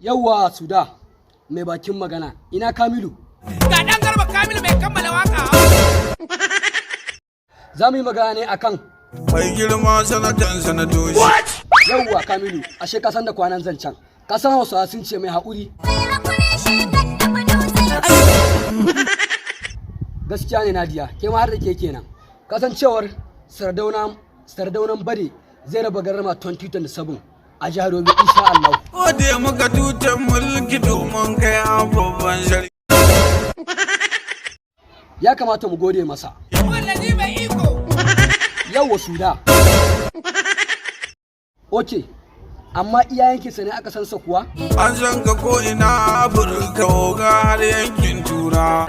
Yawwa Suda mai bakin magana, ina Kamilu? Ga ɗan garba Kamilu mai kammala waka. Za mu yi magana ne akan mai girma sanatan sanatoci. Yawwa Kamilu, ashe ka san da kwanan zancen. Ka san Hausawa sun ce mai haƙuri. Gaskiya ne Nadiya, ke ma har da ke kenan. Kasancewar Sardaunan Bade zai raba garrama 2027 a jihar Yobe insha Allah. Ode muka tutan mulki domin kai abubuwan shari'a. Ya kamata mu gode masa. Wallahi mai iko. Yawwa Suda. Oke, amma iyayenki ne aka san sa kuwa? An san ka ko ina Afirka oga har yankin Tura.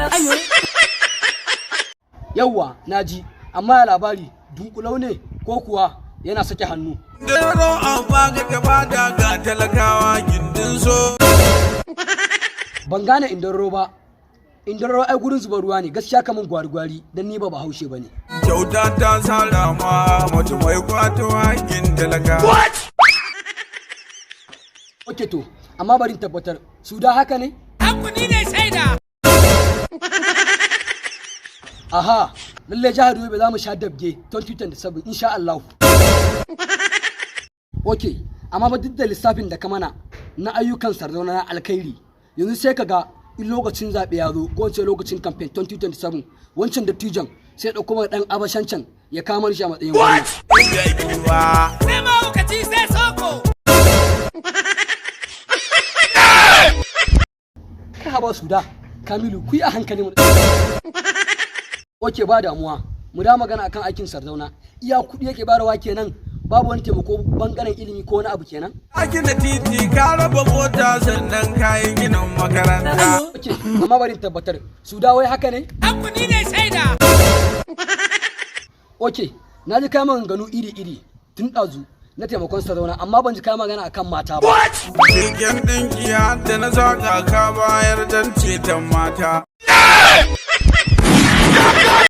Yawwa, naji, amma ya labari dunkulau ne ko kuwa yana sake hannu. Daro an baka gaba da ga talakawa gindin so. Ban gane indaro ba. Indaro ai gurin zuba ruwa ne, gaskiya kaman gwari-gwari dan ni ba Bahaushe bane. Kyauta ta salama mutum mai kwato hakin talaka. Oke to, amma bari in tabbatar, Suda haka ne? Hankuni ne shaida. Aha, lalle jihar Yobe za mu sha dabge 2027 insha Allah. Oke, amma ba duk da lissafin da ka mana na ayyukan Sardauna na alkhairi, yanzu sai ka ga in lokacin zaɓe ya zo ko wace lokacin campaign 2027 wancan dattijan sai ɗauko mai ɗan abashancan ya kama shi a matsayin gwamna. Sai mahaukaci sai soko. Kai haba Suda, Kamilu ku yi a hankali mu. Oke ba damuwa, mu da magana akan aikin Sardauna. Iya kuɗi yake barawa kenan, babu wani taimako bangaren ilimi ko wani abu kenan. A gina titi ka raba mota sannan kayan ginin makaranta. Oke, amma bari in tabbatar, Suda wai haka ne? Hankuni ne shaida. Oke, na ji kai maganganu iri-iri tun ɗazu na taimakon Sardauna, amma ban ji kai magana akan mata ba. Keken ɗinki da na saka ka bayar don ceton mata.